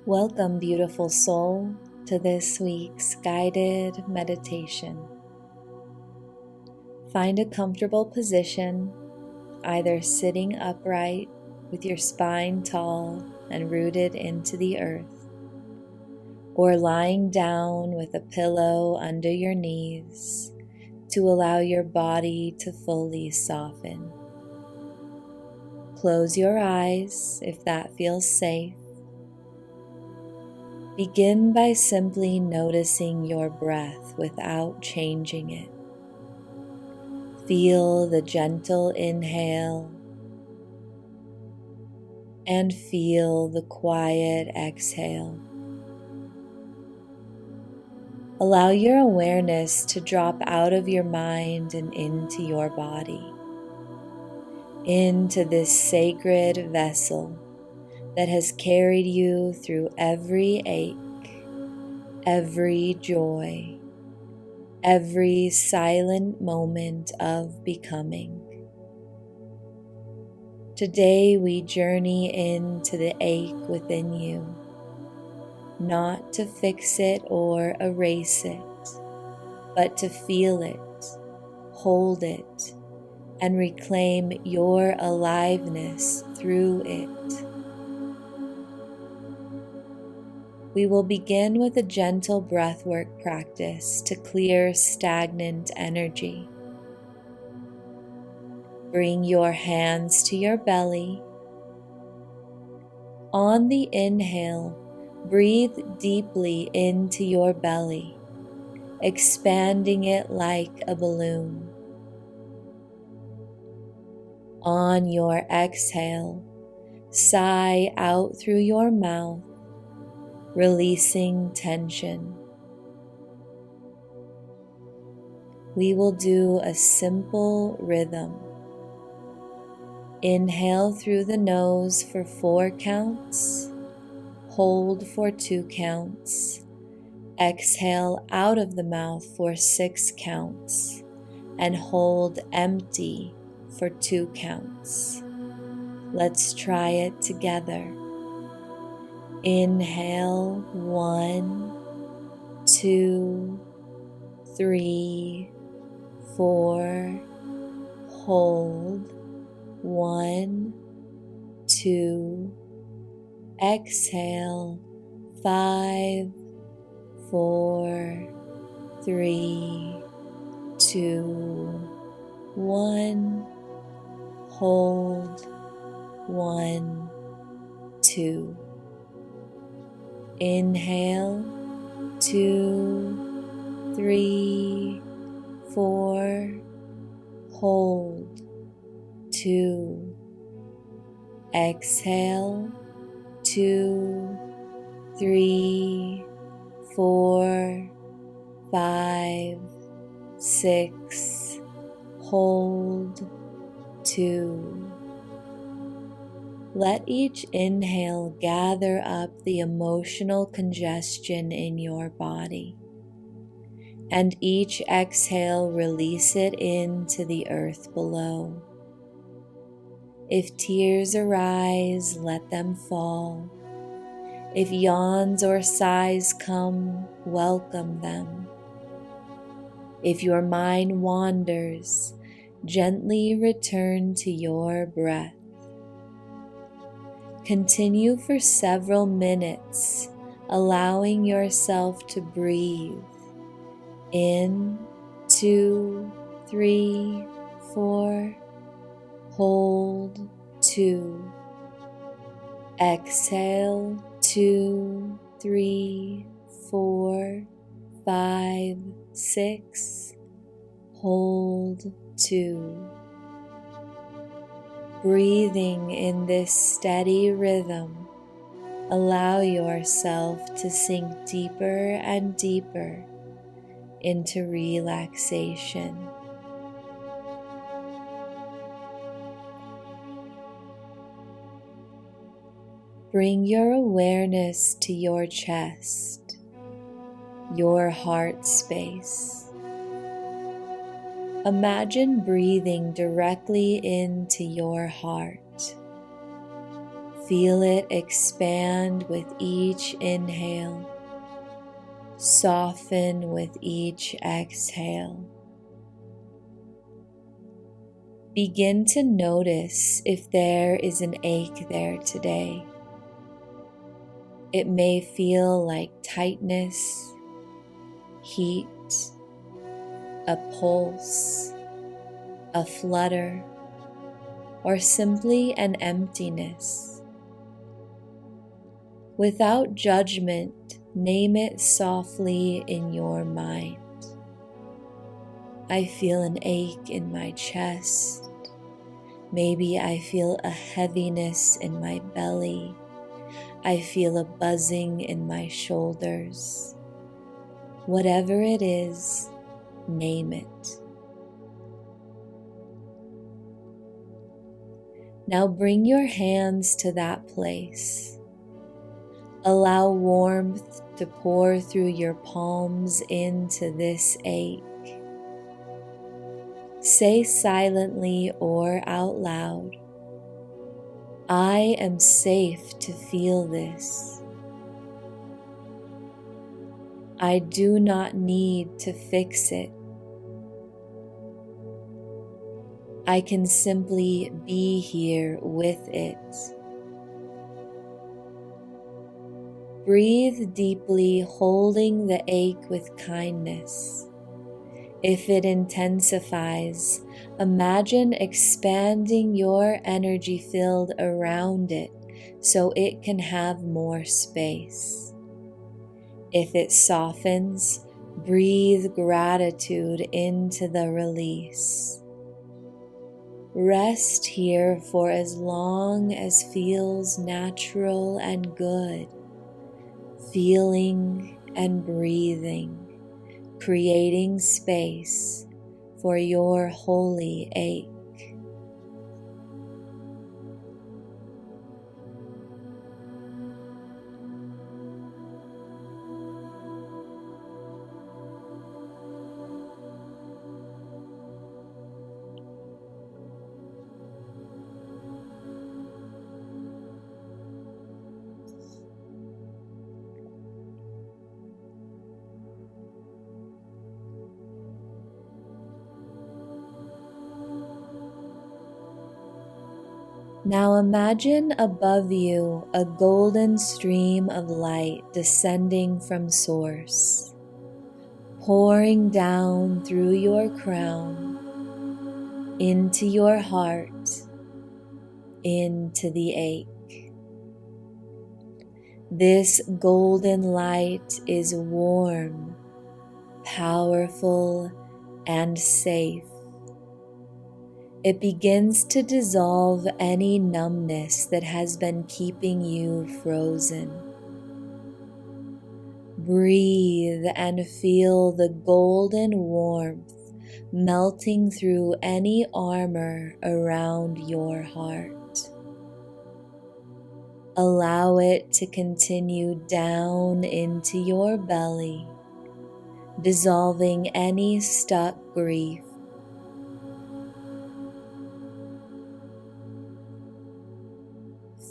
Welcome, beautiful soul, to this week's guided meditation. Find a comfortable position, either sitting upright with your spine tall and rooted into the earth, or lying down with a pillow under your knees to allow your body to fully soften. Close your eyes if that feels safe. Begin by simply noticing your breath without changing it. Feel the gentle inhale and feel the quiet exhale. Allow your awareness to drop out of your mind and into your body, into this sacred vessel that has carried you through every ache, every joy, every silent moment of becoming. Today we journey into the ache within you, not to fix it or erase it, but to feel it, hold it, and reclaim your aliveness through it. We will begin with a gentle breathwork practice to clear stagnant energy. Bring your hands to your belly. On the inhale, breathe deeply into your belly, expanding it like a balloon. On your exhale, sigh out through your mouth, releasing tension. We will do a simple rhythm. Inhale through the nose for 4 counts, hold for 2 counts, exhale out of the mouth for 6 counts, and hold empty for 2 counts. Let's try it together. Inhale 1, 2, 3, 4, hold 1, 2, exhale 5, 4, 3, 2, 1, hold 1, 2. Inhale 2, 3, 4, hold 2, exhale 2, 3, 4, 5, 6, hold 2. Let each inhale gather up the emotional congestion in your body, and each exhale release it into the earth below. If tears arise, let them fall. If yawns or sighs come, welcome them. If your mind wanders, gently return to your breath. Continue for several minutes, allowing yourself to breathe in 2, 3, 4, hold 2, exhale 2, 3, 4, 5, 6, hold 2. Breathing in this steady rhythm, allow yourself to sink deeper and deeper into relaxation. Bring your awareness to your chest, your heart space. Imagine breathing directly into your heart. Feel it expand with each inhale, soften with each exhale. Begin to notice if there is an ache there today. It may feel like tightness, heat, a pulse, a flutter, or simply an emptiness. Without judgment, name it softly in your mind. I feel an ache in my chest. Maybe I feel a heaviness in my belly. I feel a buzzing in my shoulders. Whatever it is, name it. Now bring your hands to that place. Allow warmth to pour through your palms into this ache. Say silently or out loud, I am safe to feel this. I do not need to fix it. I can simply be here with it. Breathe deeply, holding the ache with kindness. If it intensifies, imagine expanding your energy field around it so it can have more space. If it softens, breathe gratitude into the release. Rest here for as long as feels natural and good, feeling and breathing, creating space for your holy ache. Now imagine above you a golden stream of light descending from Source, pouring down through your crown, into your heart, into the ache. This golden light is warm, powerful, and safe. It begins to dissolve any numbness that has been keeping you frozen. Breathe and feel the golden warmth melting through any armor around your heart. Allow it to continue down into your belly, dissolving any stuck grief.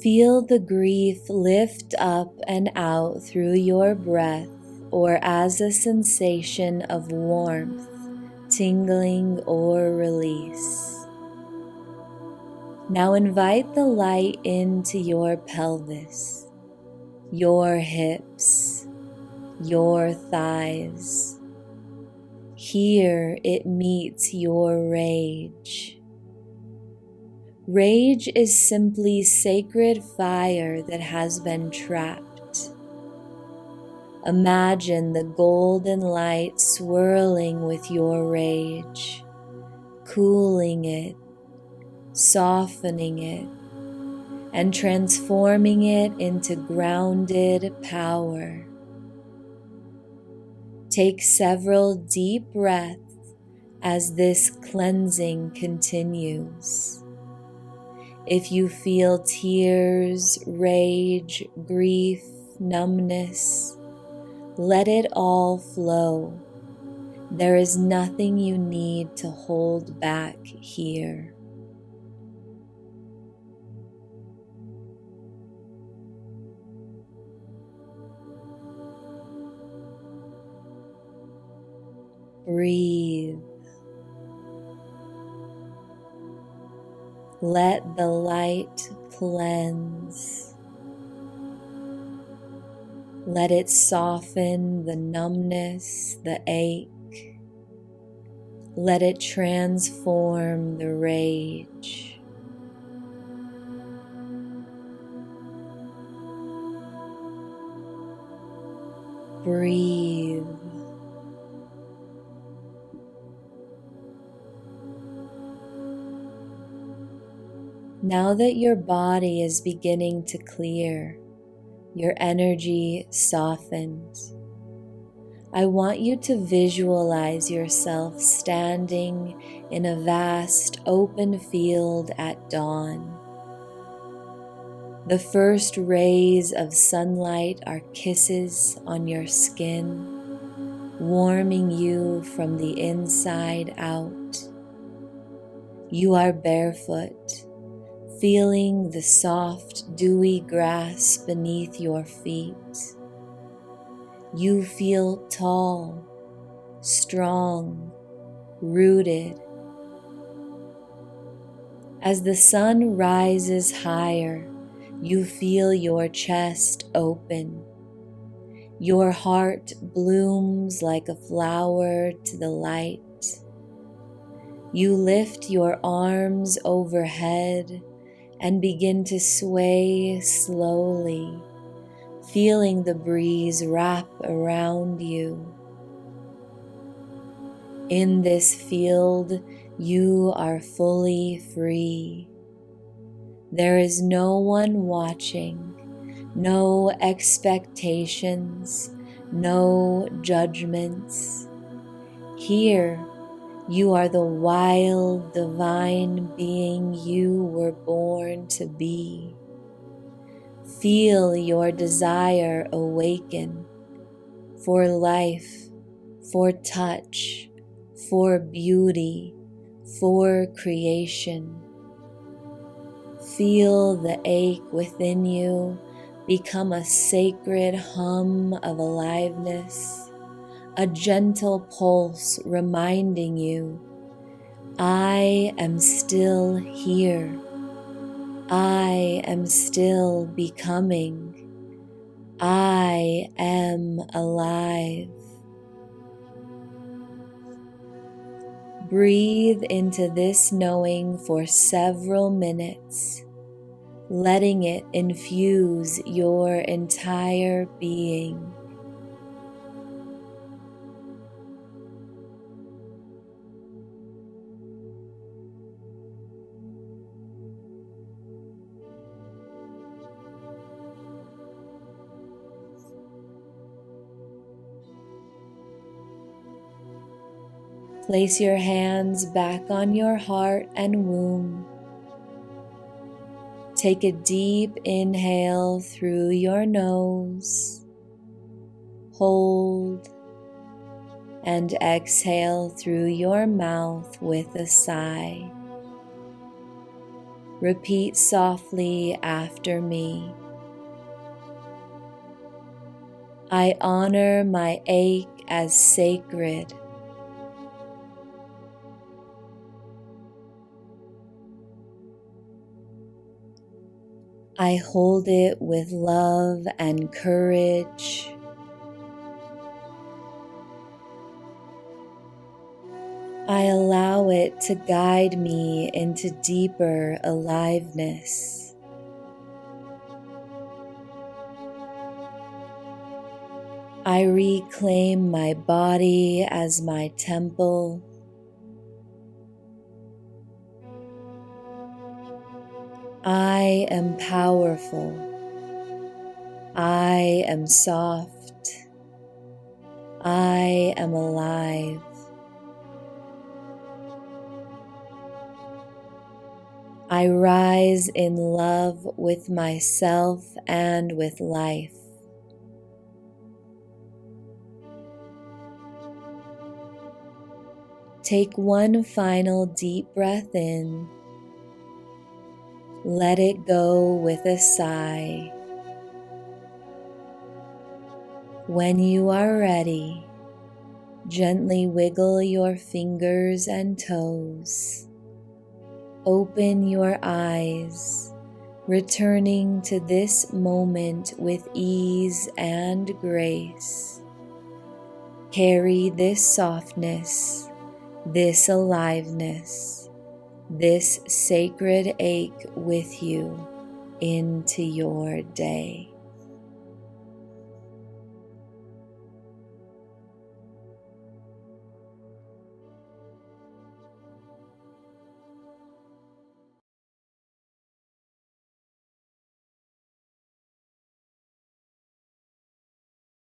Feel the grief lift up and out through your breath or as a sensation of warmth, tingling, or release. Now invite the light into your pelvis, your hips, your thighs. Here it meets your rage. Rage is simply sacred fire that has been trapped. Imagine the golden light swirling with your rage, cooling it, softening it, and transforming it into grounded power. Take several deep breaths as this cleansing continues. If you feel tears, rage, grief, numbness, let it all flow. There is nothing you need to hold back here. Breathe. Let the light cleanse. Let it soften the numbness, the ache. Let it transform the rage. Breathe. Now that your body is beginning to clear, your energy softens, I want you to visualize yourself standing in a vast open field at dawn. The first rays of sunlight are kisses on your skin, warming you from the inside out. You are barefoot, feeling the soft, dewy grass beneath your feet. You feel tall, strong, rooted. As the sun rises higher, you feel your chest open. Your heart blooms like a flower to the light. You lift your arms overhead and begin to sway slowly, feeling the breeze wrap around you. In this field, you are fully free. There is no one watching, no expectations, no judgments. Here, you are the wild, divine being you were born to be. Feel your desire awaken for life, for touch, for beauty, for creation. Feel the ache within you become a sacred hum of aliveness, a gentle pulse reminding you, I am still here. I am still becoming. I am alive. Breathe into this knowing for several minutes, letting it infuse your entire being. Place your hands back on your heart and womb. Take a deep inhale through your nose. Hold and exhale through your mouth with a sigh. Repeat softly after me. I honor my ache as sacred. I hold it with love and courage. I allow it to guide me into deeper aliveness. I reclaim my body as my temple. I am powerful. I am soft. I am alive. I rise in love with myself and with life. Take one final deep breath in. Let it go with a sigh. When you are ready, Gently wiggle your fingers and toes. Open your eyes, returning to this moment with ease and grace. Carry this softness, this aliveness, this sacred ache with you into your day.